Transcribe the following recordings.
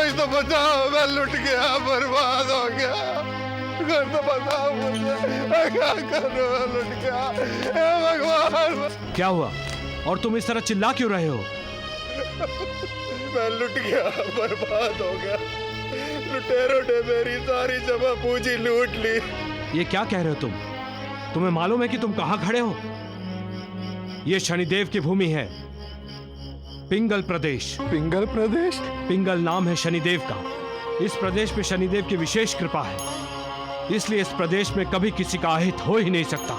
कोई तो बताओ, मैं लुट गया, बर्बाद हो गया। कोई तो बताओ मुझे, मैं क्या करूं, मैं लुट गया। हे भगवान! क्या हुआ और तुम इस तरह चिल्ला क्यों रहे हो? मैं लुट गया, बर्बाद हो गया। लुटेरों ने मेरी सारी जमा पूंजी लूट ली। ये क्या कह रहे हो तुम? तुम्हें मालूम है कि तुम कहां खड़े हो? ये शनिदेव की भूमि है, पिंगल प्रदेश। पिंगल प्रदेश? पिंगल नाम है शनिदेव का। इस प्रदेश में शनिदेव की विशेष कृपा है, इसलिए इस प्रदेश में कभी किसी का अहित हो ही नहीं सकता।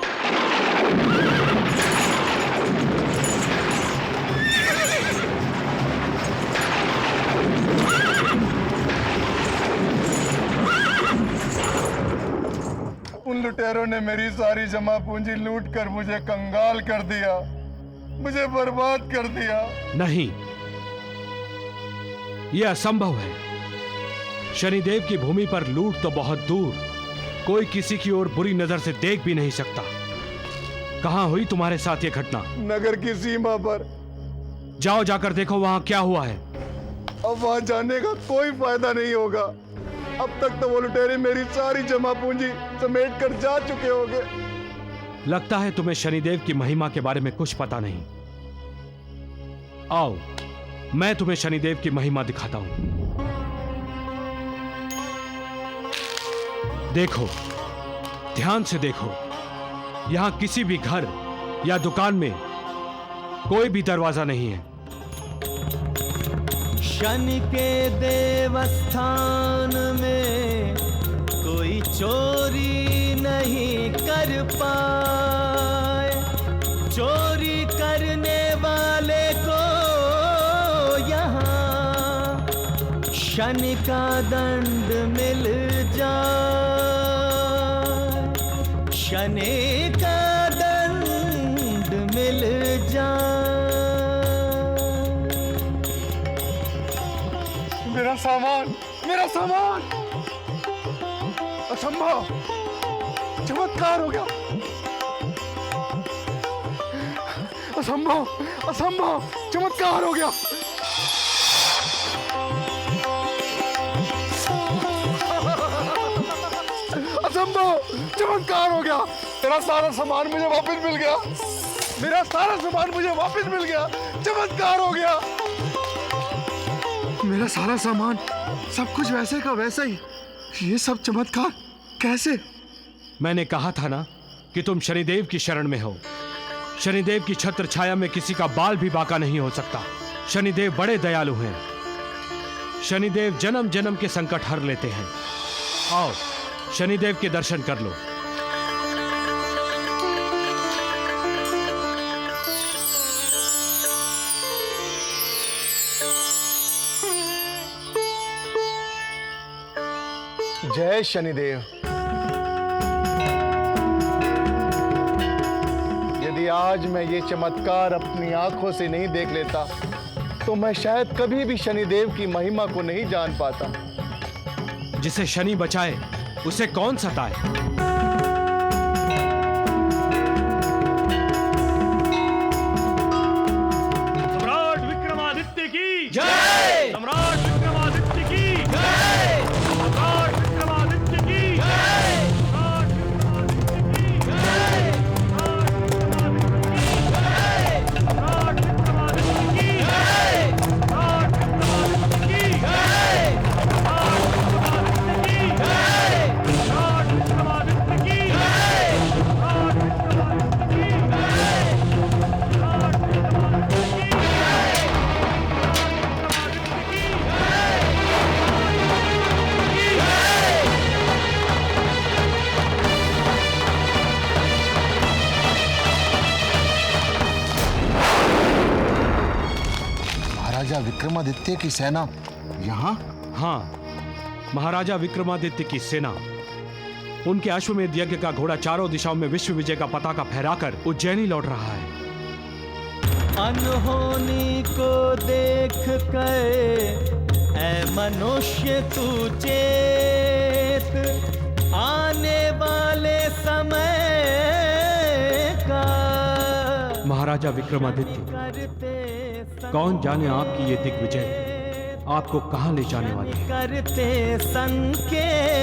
उन लुटेरों ने मेरी सारी जमा पूंजी लूट कर मुझे कंगाल कर दिया, मुझे बर्बाद कर दिया। नहीं, यह असंभव है। शनिदेव की भूमि पर लूट तो बहुत दूर, कोई किसी की ओर बुरी नजर से देख भी नहीं सकता। कहां हुई तुम्हारे साथ यह घटना? नगर की सीमा पर। जाओ, जाकर देखो वहां क्या हुआ है। अब वहां जाने का कोई फायदा नहीं होगा। अब तक तो वो लुटेरे मेरी सारी जमा पूंजी समेट कर जा चुके होंगे। लगता है तुम्हें शनिदेव की महिमा के बारे में कुछ पता नहीं। आओ, मैं तुम्हें शनिदेव की महिमा दिखाता हूं। देखो, ध्यान से देखो, यहां किसी भी घर या दुकान में कोई भी दरवाजा नहीं है। शनि के देवस्थान में कोई चोरी नहीं कर पाए। चोरी करने वाले को यहाँ शनि का दंड मिल जाए, शनि का दंड मिल जाए। मेरा सामान, मेरा सामान! असंभव! चमत्कार हो गया। असंभव, असंभव! चमत्कार हो गया। असंभव! चमत्कार हो गया। मेरा सारा सामान मुझे वापस मिल गया। मेरा सारा सामान मुझे वापस मिल गया। चमत्कार हो गया। मेरा सारा सामान, सब कुछ वैसे का वैसा ही। ये सब चमत्कार कैसे? मैंने कहा था ना कि तुम शनिदेव की शरण में हो। शनिदेव की छत्र छाया में किसी का बाल भी बाका नहीं हो सकता। शनिदेव बड़े दयालु हैं। शनिदेव जन्म जन्म के संकट हर लेते हैं। आओ, शनिदेव के दर्शन कर लो। जय शनिदेव। यदि आज मैं ये चमत्कार अपनी आंखों से नहीं देख लेता तो मैं शायद कभी भी शनिदेव की महिमा को नहीं जान पाता। जिसे शनि बचाए उसे कौन सताए। सम्राट विक्रमादित्य की जय! सम्राट विक्रमादित्य की जय! सम्राट विक्रमादित्य की जय! सम्राट विक्रमादित्य की जय! सम्राट विक्रमादित्य की जय! सम्राट विक्रमादित्य की जय! सम्राट विक्रमादित्य की जय! सम्राट विक्रमादित्य की जय! सम्राट विक्रमादित्य की महाराजा विक्रमादित्य की सेना यहाँ? हाँ, महाराजा विक्रमादित्य की सेना उनके अश्वमेध यज्ञ का घोड़ा चारों दिशाओं में विश्व विजय का पताका फहराकर उज्जैनी लौट रहा है। अनहोनी को देख कर ऐ मनुष्य तू चेत, आने वाले समय का महाराजा विक्रमादित्य, करते कौन जाने आपकी ये दिग्विजय आपको कहां ले जाने वाली है। करते संकेत।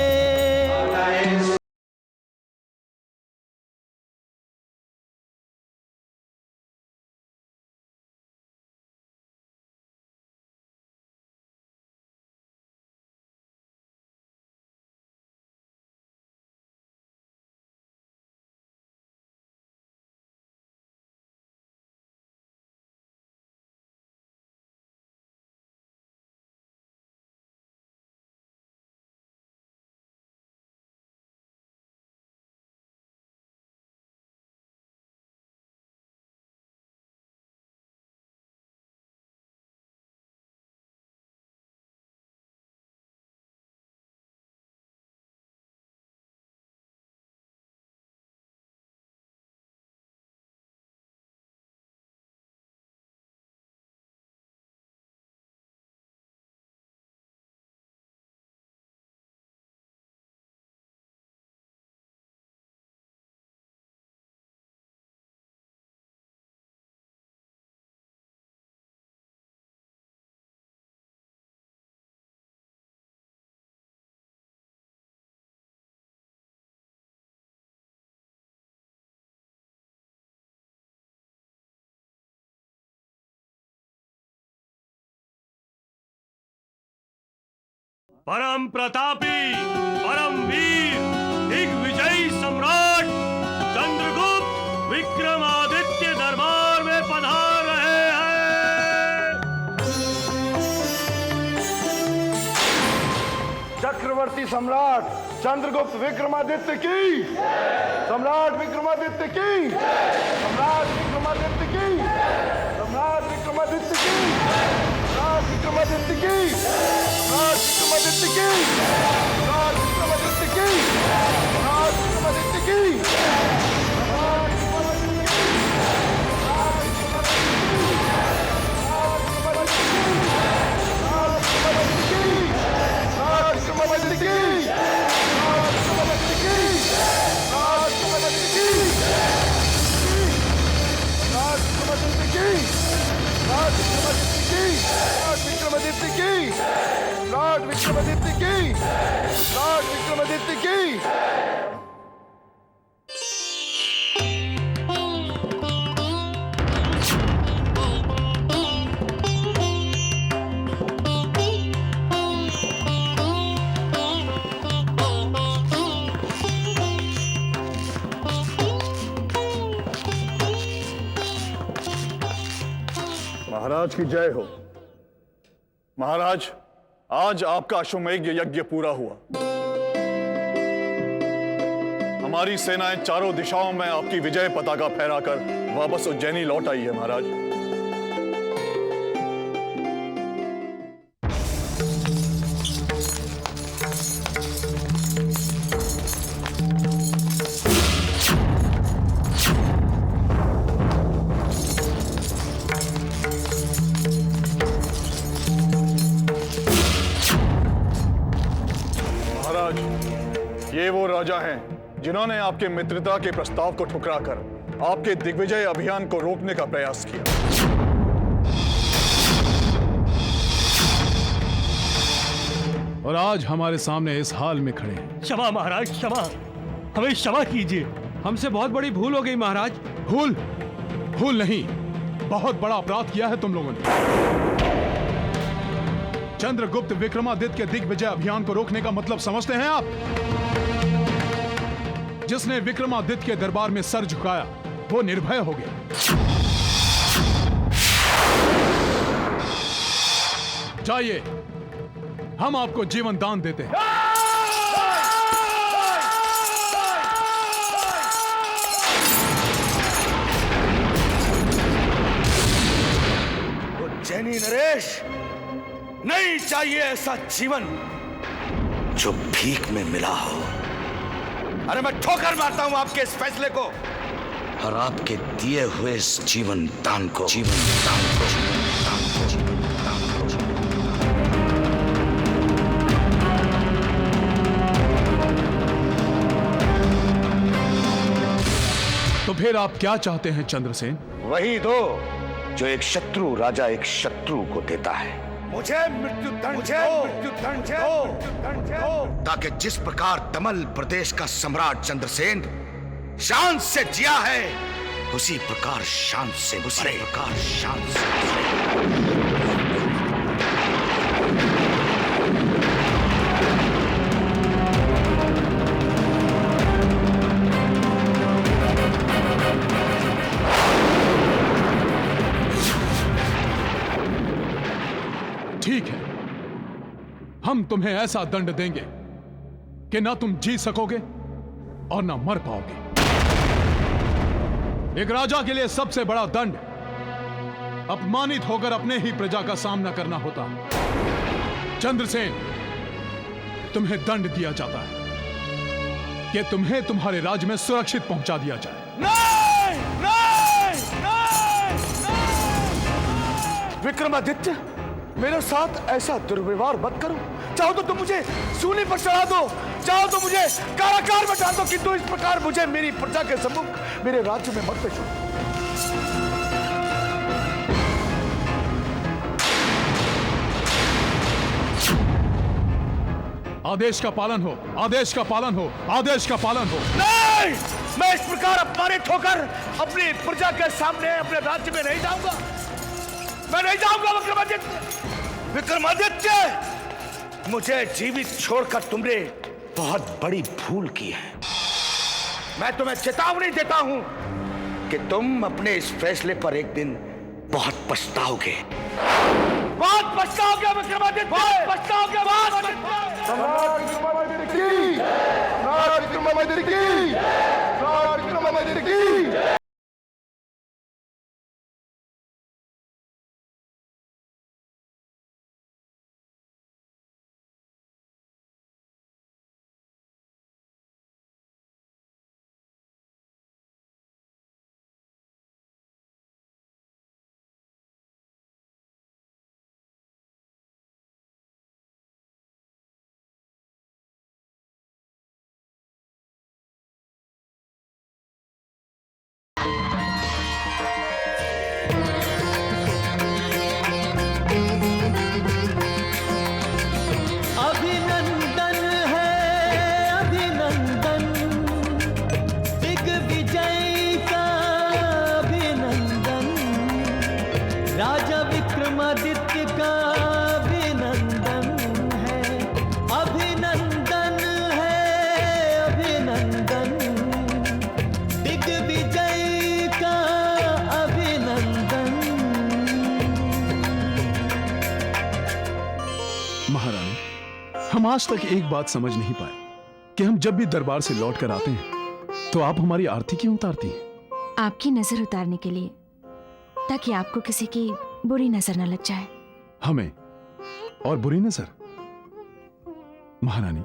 परम प्रतापी, परम वीर, दिग्विजयी सम्राट चंद्रगुप्त विक्रमादित्य दरबार में पधार रहे हैं। चक्रवर्ती सम्राट चंद्रगुप्त विक्रमादित्य की, सम्राट विक्रमादित्य की, सम्राट विक्रमादित्य की, सम्राट विक्रमादित्य की, सम्राट विक्रमादित्य की, सम्राट विक्रमादित्य की, सम्राट विक्रमादित्य की, सम्राट विक्रमादित्य की, सम्राट विक्रमादित्य की, लॉर्ड विक्रमादित्य की, लॉर्ड विक्रमादित्य की। महाराज की जय हो। महाराज, आज आपका अश्वमेध यज्ञ पूरा हुआ। हमारी सेनाएं चारों दिशाओं में आपकी विजय पताका फहराकर वापस उज्जैनी लौट आई है। महाराज, ये वो राजा हैं जिन्होंने आपके मित्रता के प्रस्ताव को ठुकराकर आपके दिग्विजय अभियान को रोकने का प्रयास किया। और आज हमारे सामने इस हाल में खड़े हैं। क्षमा महाराज, क्षमा, हमें क्षमा कीजिए। हमसे बहुत बड़ी भूल हो गई महाराज। भूल? भूल नहीं, बहुत बड़ा अपराध किया है तुम लोगों ने। चंद्रगुप्त विक्रमादित्य के दिग्विजय अभियान को रोकने का मतलब समझते हैं आप? जिसने विक्रमादित्य के दरबार में सर झुकाया वो निर्भय हो गया। जाइए, हम आपको जीवन दान देते हैं। उज्जैनी नरेश, नहीं चाहिए ऐसा जीवन जो भीख में मिला हो। अरे मैं ठोकर मारता हूं आपके इस फैसले को और आपके दिए हुए इस जीवन दान को। तो फिर आप क्या चाहते हैं चंद्रसेन? वही दो जो एक शत्रु राजा एक शत्रु को देता है। मुझे मृत्यु दंड दो, ताकि जिस प्रकार तमल प्रदेश का सम्राट चंद्रसेन शान से जिया है, उसी प्रकार शान से ठीक है, हम तुम्हें ऐसा दंड देंगे कि ना तुम जी सकोगे और ना मर पाओगे। एक राजा के लिए सबसे बड़ा दंड अपमानित होकर अपने ही प्रजा का सामना करना होता है। चंद्रसेन, तुम्हें दंड दिया जाता है कि तुम्हें तुम्हारे राज्य में सुरक्षित पहुंचा दिया जाए। नहीं, नहीं, नहीं, नहीं। विक्रमादित्य, मेरे साथ ऐसा दुर्व्यवहार मत करो। चाहो तो तुम मुझे सूली पर चढ़ा दो, चाहो तो मुझे कारागार में डाल दो, किंतु इस प्रकार मुझे मेरी प्रजा के सम्मुख मेरे राज्य में मत पेशो। आदेश का पालन हो, आदेश का पालन हो, आदेश का पालन हो। नहीं, मैं इस प्रकार अपमानित होकर अपनी प्रजा के सामने अपने राज्य में नहीं जाऊंगा। मैं नहीं जाऊंगा। विक्रमादित्य, मुझे जीवित छोड़कर तुमने बहुत बड़ी भूल की है। मैं तुम्हें चेतावनी देता हूं कि तुम अपने इस फैसले पर एक दिन बहुत पछताओगे। बहुत पछताओगे विक्रमादित्य, बहुत पछताओगे। अभिनंदन है अभिनंदन, दिग्विजय का अभिनंदन, राजा विक्रमादित्य का अभिनंदन है। अभिनंदन है अभिनंदन, दिग्विजय का अभिनंदन। महारानी, हम आज तक एक बात समझ नहीं पाए कि हम जब भी दरबार से लौट कर आते हैं तो आप हमारी आरती क्यों उतारती हैं? आपकी नजर उतारने के लिए, ताकि आपको किसी की बुरी नजर न लग जाए। हमें और बुरी नजर? महारानी,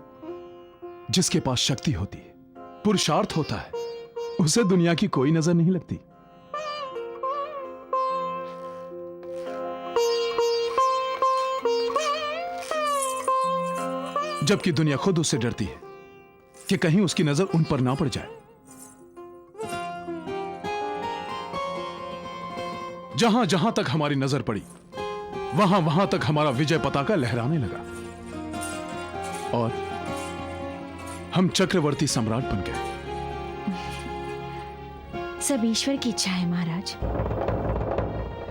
जिसके पास शक्ति होती है, पुरुषार्थ होता है, उसे दुनिया की कोई नजर नहीं लगती। जबकि दुनिया खुद उससे डरती है कि कहीं उसकी नजर उन पर ना पड़ जाए। जहां जहां तक हमारी नजर पड़ी, वहां वहां तक हमारा विजय पताका लहराने लगा और हम चक्रवर्ती सम्राट बन गए। सब ईश्वर की इच्छा है महाराज।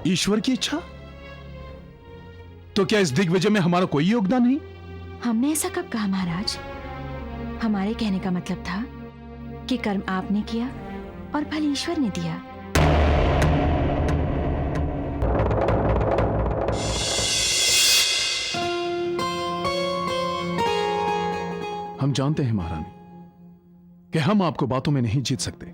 ईश्वर की इच्छा? तो क्या इस दिग्विजय में हमारा कोई योगदान नहीं? हमने ऐसा कब कहा महाराज? हमारे कहने का मतलब था कि कर्म आपने किया और फल ईश्वर ने दिया। हम जानते हैं महारानी कि हम आपको बातों में नहीं जीत सकते,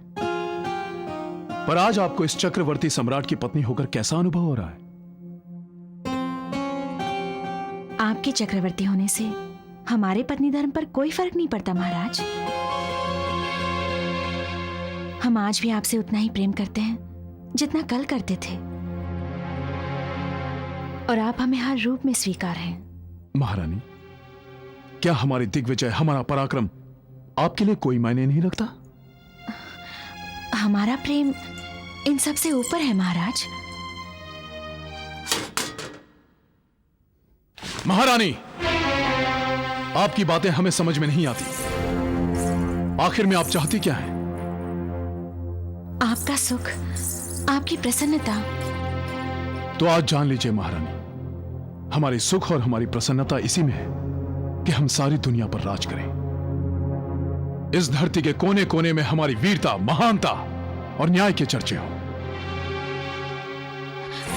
पर आज आपको इस चक्रवर्ती सम्राट की पत्नी होकर कैसा अनुभव हो रहा है? आपके चक्रवर्ती होने से हमारे पत्नी धर्म पर कोई फर्क नहीं पड़ता महाराज। हम आज भी आपसे उतना ही प्रेम करते हैं जितना कल करते थे, और आप हमें हर रूप में स्वीकार हैं। महारानी, क्या हमारी दिग्विजय, हमारा पराक्रम आपके लिए कोई मायने नहीं रखता? हमारा प्रेम इन सब से ऊपर है महाराज। महारानी, आपकी बातें हमें समझ में नहीं आती। आखिर में आप चाहती क्या हैं? आपका सुख, आपकी प्रसन्नता। तो आज जान लीजिए महारानी, हमारी सुख और हमारी प्रसन्नता इसी में है कि हम सारी दुनिया पर राज करें। इस धरती के कोने कोने में हमारी वीरता, महानता और न्याय के चर्चे हों।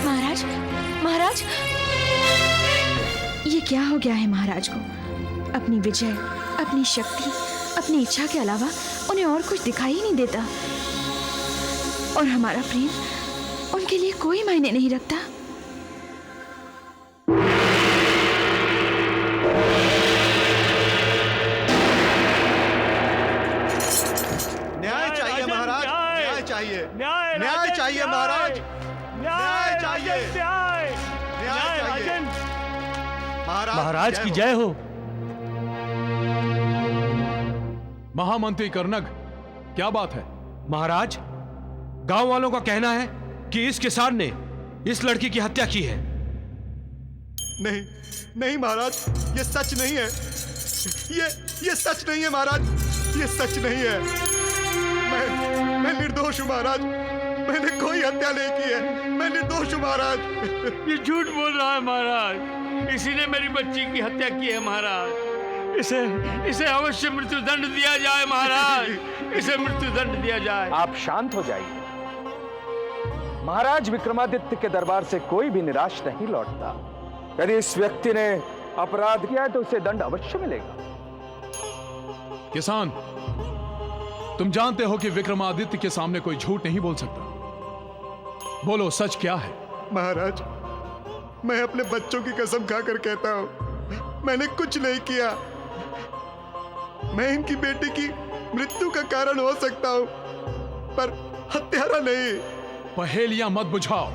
महाराज, महाराज, ये क्या हो गया है महाराज को? अपनी विजय, अपनी शक्ति, अपनी इच्छा के अलावा उन्हें और कुछ दिखाई ही नहीं देता। और हमारा प्रेम उनके लिए कोई मायने नहीं रखता। न्याय चाहिए महाराज, न्याय चाहिए, न्याय चाहिए महाराज, न्याय चाहिए, न्याय चाहिए। महाराज की जय हो। महामंत्री कर्णग, क्या बात है? महाराज, गांव वालों का कहना है कि इस किसान ने इस लड़की की हत्या की है। नहीं, नहीं महाराज, ये सच नहीं है। ये सच नहीं है महाराज, ये सच नहीं है। मैं निर्दोष हूं महाराज, मैंने कोई हत्या नहीं की है, मैं निर्दोष हूं महाराज। ये झूठ बोल रहा है महाराज, इसी ने मेरी बच्ची की हत्या की है महाराज। इसे अवश्य मृत्यु दंड दिया जाए महाराज, इसे मृत्यु दंड दिया जाए। आप शांत हो जाइए। महाराज विक्रमादित्य के दरबार से कोई भी निराश नहीं लौटता। यदि इस व्यक्ति ने अपराध किया है तो उसे दंड अवश्य मिलेगा। किसान, तुम जानते हो कि विक्रमादित्य के सामने कोई झूठ नहीं बोल सकता। बोलो, सच क्या है? महाराज, मैं अपने बच्चों की कसम खाकर कहता हूं, मैंने कुछ नहीं किया। मैं इनकी बेटी की मृत्यु का कारण हो सकता हूं, पर हत्यारा नहीं। पहेलियां मत बुझाओ,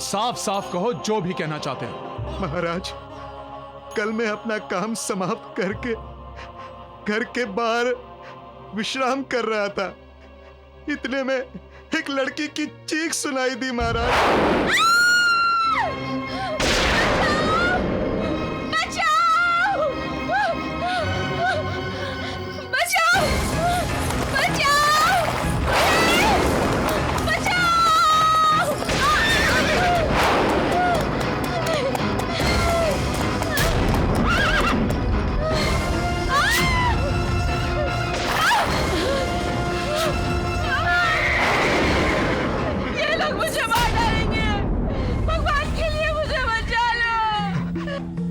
साफ साफ कहो जो भी कहना चाहते हो। महाराज, कल मैं अपना काम समाप्त करके घर के बाहर विश्राम कर रहा था। इतने में एक लड़की की चीख सुनाई दी महाराज।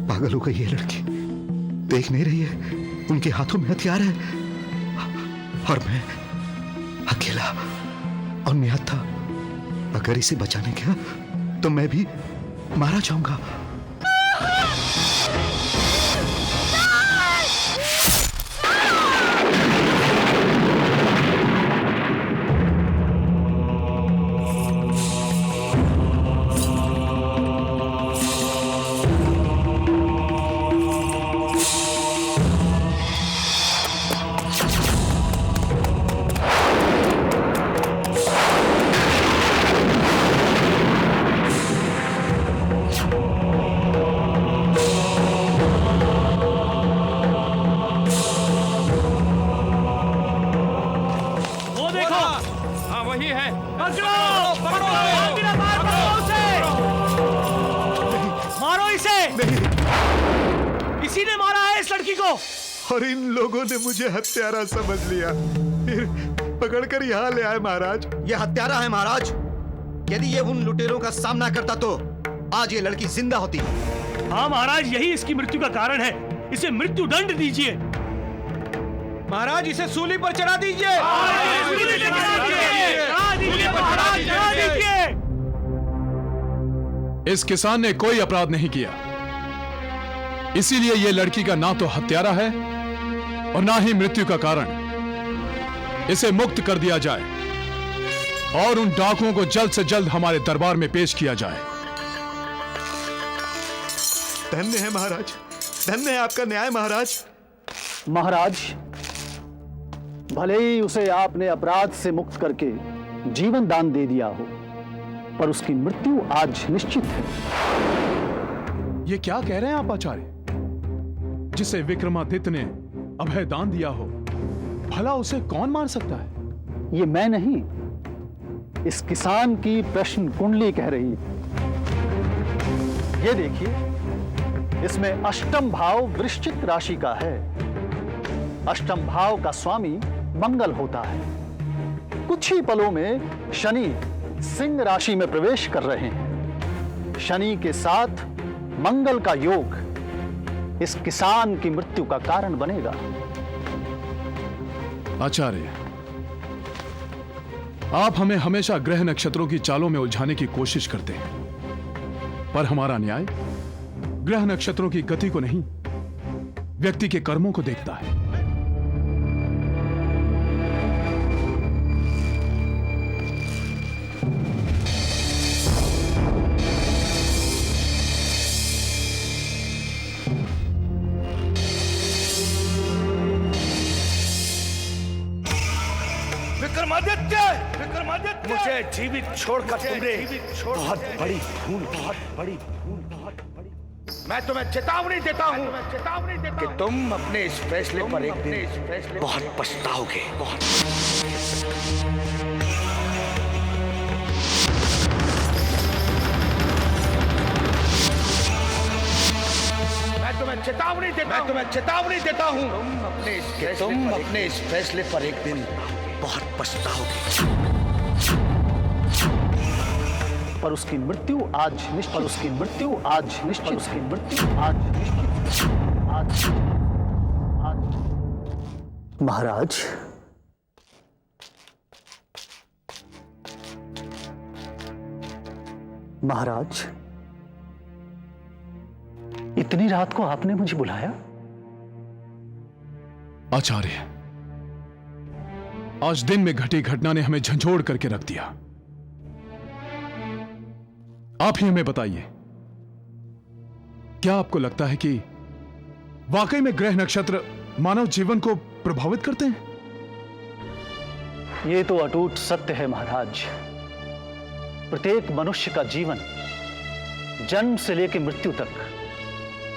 पागल हो गई ये लड़की, देख नहीं रही है उनके हाथों में हथियार है, और मैं अकेला और निहत्था। अगर इसे बचाने गया तो मैं भी मारा जाऊंगा। इसी ने मारा है इस लड़की को। और इन लोगों ने मुझे हत्यारा समझ लिया, फिर पकड़कर यहाँ ले आए महाराज। ये हत्यारा है महाराज। यदि ये उन लुटेरों का सामना करता तो आज ये लड़की जिंदा होती। हाँ महाराज, यही इसकी मृत्यु का कारण है। इसे मृत्यु दंड दीजिए महाराज, इसे सूली पर चढ़ा दीजिए। इस किसान ने कोई अपराध नहीं किया, इसीलिए यह लड़की का ना तो हत्यारा है और ना ही मृत्यु का कारण। इसे मुक्त कर दिया जाए और उन डाकुओं को जल्द से जल्द हमारे दरबार में पेश किया जाए। धन्य है महाराज, धन्य है आपका न्याय महाराज। महाराज, भले ही उसे आपने अपराध से मुक्त करके जीवन दान दे दिया हो, पर उसकी मृत्यु आज निश्चित है। ये क्या कह रहे हैं आप आचार्य? जिसे विक्रमादित्य ने अभय दान दिया हो, भला उसे कौन मार सकता है? ये मैं नहीं, इस किसान की प्रश्न कुंडली कह रही है। ये देखिए, इसमें अष्टम भाव वृश्चिक राशि का है। अष्टम भाव का स्वामी मंगल होता है। कुछ ही पलों में शनि सिंह राशि में प्रवेश कर रहे हैं। शनि के साथ मंगल का योग इस किसान की मृत्यु का कारण बनेगा। आचार्य, आप हमें हमेशा ग्रह नक्षत्रों की चालों में उलझाने की कोशिश करते हैं, पर हमारा न्याय ग्रह नक्षत्रों की गति को नहीं, व्यक्ति के कर्मों को देखता है। विक्रमादित्य, मुझे जीवित छोड़कर तुमने बहुत बड़ी भूल मैं तुम्हें चेतावनी देता हूँ कि तुम अपने इस फैसले पर एक दिन बहुत पछताओगे। मैं तुम्हें चेतावनी देता हूँ तुम अपने इस फैसले पर एक दिन बहुत पछताओगे। पर उसकी मृत्यु आज निश्चित। महाराज, इतनी रात को आपने मुझे बुलाया? आचार्य, आज दिन में घटी घटना ने हमें झंझोड़ करके रख दिया। आप ही हमें बताइए, क्या आपको लगता है कि वाकई में ग्रह नक्षत्र मानव जीवन को प्रभावित करते हैं? यह तो अटूट सत्य है महाराज। प्रत्येक मनुष्य का जीवन जन्म से लेकर मृत्यु तक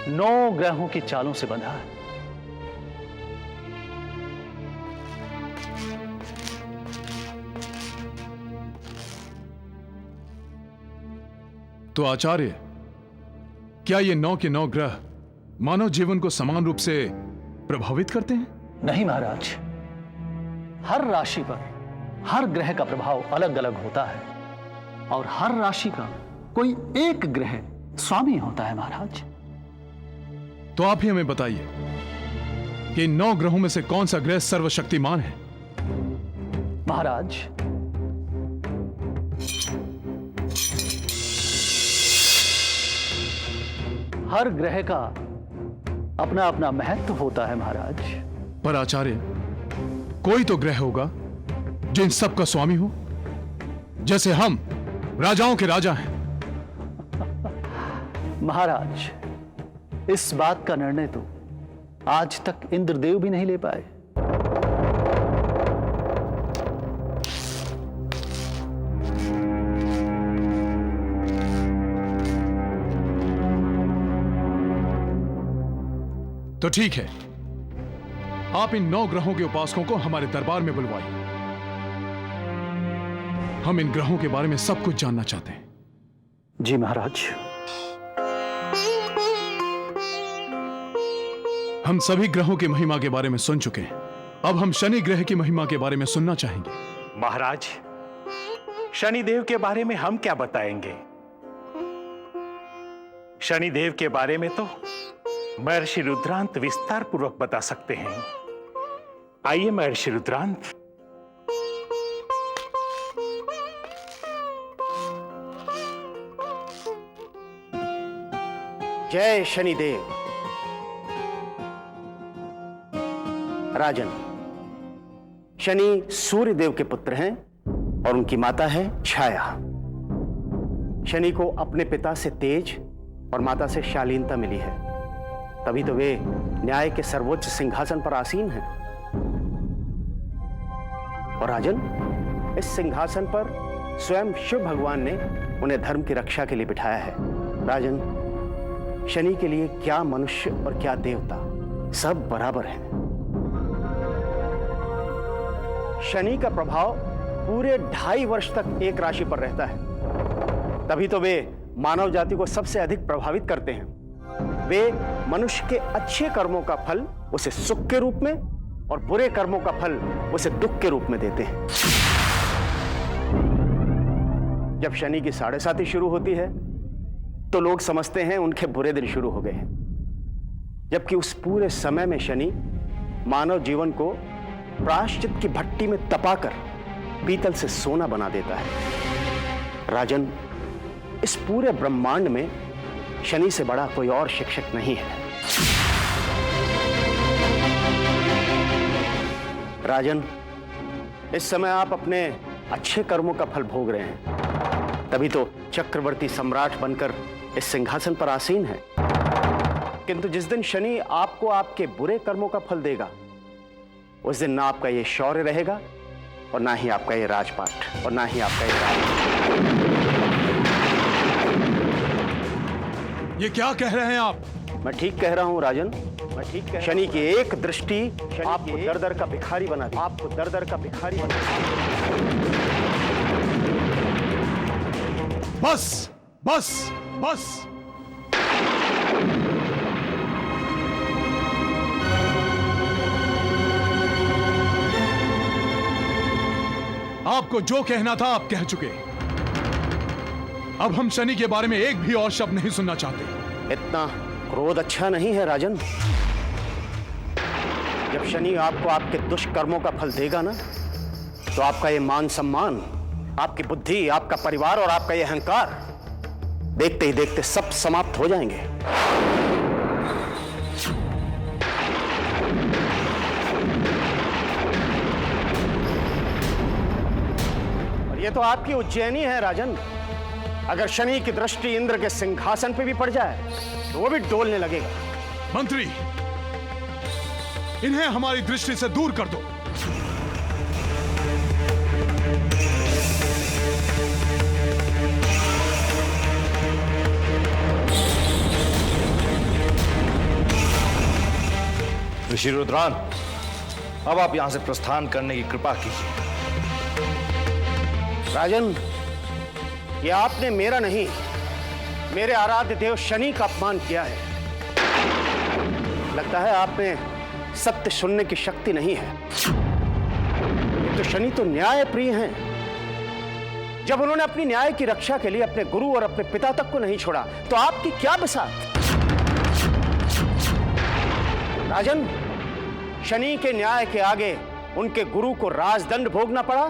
9 ग्रहों की चालों से बंधा है। तो आचार्य, क्या ये 9 के 9 ग्रह मानव जीवन को समान रूप से प्रभावित करते हैं? नहीं महाराज, हर राशि पर हर ग्रह का प्रभाव अलग अलग होता है और हर राशि का कोई एक ग्रह स्वामी होता है महाराज। तो आप ही हमें बताइए कि 9 ग्रहों में से कौन सा ग्रह सर्वशक्तिमान है? महाराज, हर ग्रह का अपना अपना महत्व होता है महाराज। पर आचार्य, कोई तो ग्रह होगा जो इन सब का स्वामी हो, जैसे हम राजाओं के राजा हैं। महाराज, इस बात का निर्णय तो आज तक इंद्रदेव भी नहीं ले पाए। तो ठीक है, आप इन 9 ग्रहों के उपासकों को हमारे दरबार में बुलवाइए। हम इन ग्रहों के बारे में सब कुछ जानना चाहते हैं। जी महाराज। हम सभी ग्रहों की महिमा के बारे में सुन चुके हैं, अब हम शनि ग्रह की महिमा के बारे में सुनना चाहेंगे। महाराज, शनिदेव के बारे में हम क्या बताएंगे? शनिदेव के बारे में तो महर्षि रुद्रांत विस्तार पूर्वक बता सकते हैं। आइए महर्षि रुद्रांत। जय शनिदेव। राजन, शनि सूर्य देव के पुत्र हैं और उनकी माता है छाया। शनि को अपने पिता से तेज और माता से शालीनता मिली है, तभी तो वे न्याय के सर्वोच्च सिंहासन पर आसीन हैं। और राजन, इस सिंहासन पर स्वयं शिव भगवान ने उन्हें धर्म की रक्षा के लिए बिठाया है। राजन, शनि के लिए क्या मनुष्य और क्या देवता, सब बराबर है। शनि का प्रभाव पूरे 2.5 वर्ष तक एक राशि पर रहता है, तभी तो वे मानव जाति को सबसे अधिक प्रभावित करते हैं। वे मनुष्य के अच्छे कर्मों का फल उसे सुख के रूप में और बुरे कर्मों का फल उसे दुख के रूप में देते हैं। जब शनि की 7.5 शुरू होती है तो लोग समझते हैं उनके बुरे दिन शुरू हो गए हैं, जबकि उस पूरे समय में शनि मानव जीवन को प्रायश्चित की भट्टी में तपाकर पीतल से सोना बना देता है। राजन, इस पूरे ब्रह्मांड में शनि से बड़ा कोई और शिक्षक नहीं है। राजन, इस समय आप अपने अच्छे कर्मों का फल भोग रहे हैं, तभी तो चक्रवर्ती सम्राट बनकर इस सिंहासन पर आसीन है। किंतु जिस दिन शनि आपको आपके बुरे कर्मों का फल देगा, उस दिन ना आपका ये शौर्य रहेगा और ना ही आपका ये राजपाट और ना ही आपका ये राज। ये क्या कह रहे हैं आप? मैं ठीक कह रहा हूं राजन, मैं ठीक कह रहा हूं। शनि की एक दृष्टि आपको दर-दर का भिखारी बना देगी, आपको दर-दर का भिखारी बना देगी। बस बस बस, आपको जो कहना था आप कह चुके। अब हम शनि के बारे में एक भी और शब्द नहीं सुनना चाहते। इतना क्रोध अच्छा नहीं है राजन। जब शनि आपको आपके दुष्कर्मों का फल देगा ना, तो आपका ये मान सम्मान, आपकी बुद्धि, आपका परिवार और आपका ये अहंकार देखते ही देखते सब समाप्त हो जाएंगे। और ये तो आपकी उज्जैनी है राजन। अगर शनि की दृष्टि इंद्र के सिंहासन पे भी पड़ जाए तो वो भी डोलने लगेगा। मंत्री, इन्हें हमारी दृष्टि से दूर कर दो। ऋषि रुद्रान, अब आप यहां से प्रस्थान करने की कृपा कीजिए। राजन, ये आपने मेरा नहीं, मेरे आराध्य देव शनि का अपमान किया है। लगता है आप में सत्य सुनने की शक्ति नहीं है। तो शनि तो न्याय प्रिय हैं। जब उन्होंने अपनी न्याय की रक्षा के लिए अपने गुरु और अपने पिता तक को नहीं छोड़ा, तो आपकी क्या बिसात? राजन, शनि के न्याय के आगे उनके गुरु को राजदंड भोगना पड़ा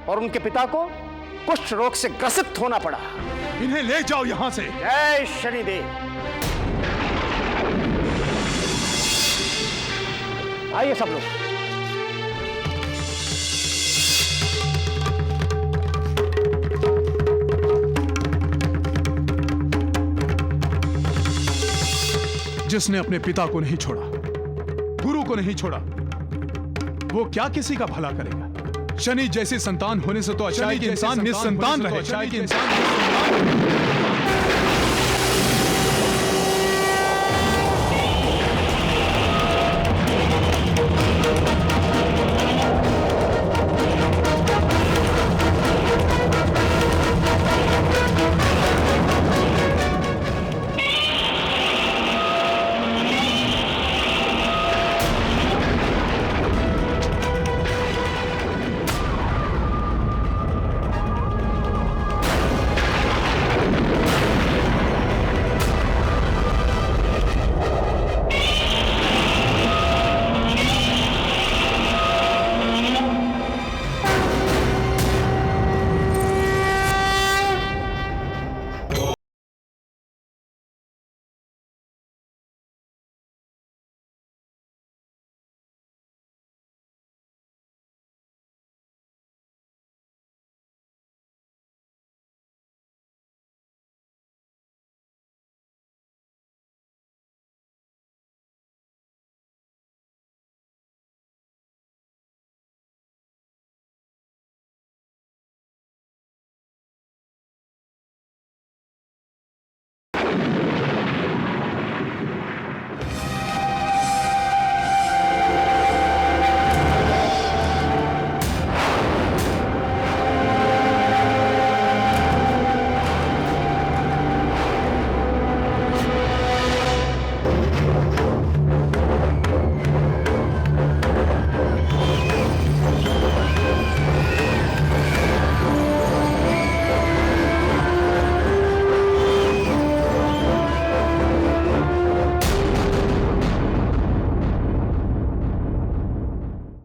और उनके पिता को कुष्ठ रोग से ग्रसित होना पड़ा। इन्हें ले जाओ यहां से। जय शनिदेव। आइए सब लोग। जिसने अपने पिता को नहीं छोड़ा, गुरु को नहीं छोड़ा, वो क्या किसी का भला करेगा? शनि जैसी संतान होने से तो अच्छा है कि इंसान निसंतान रहे।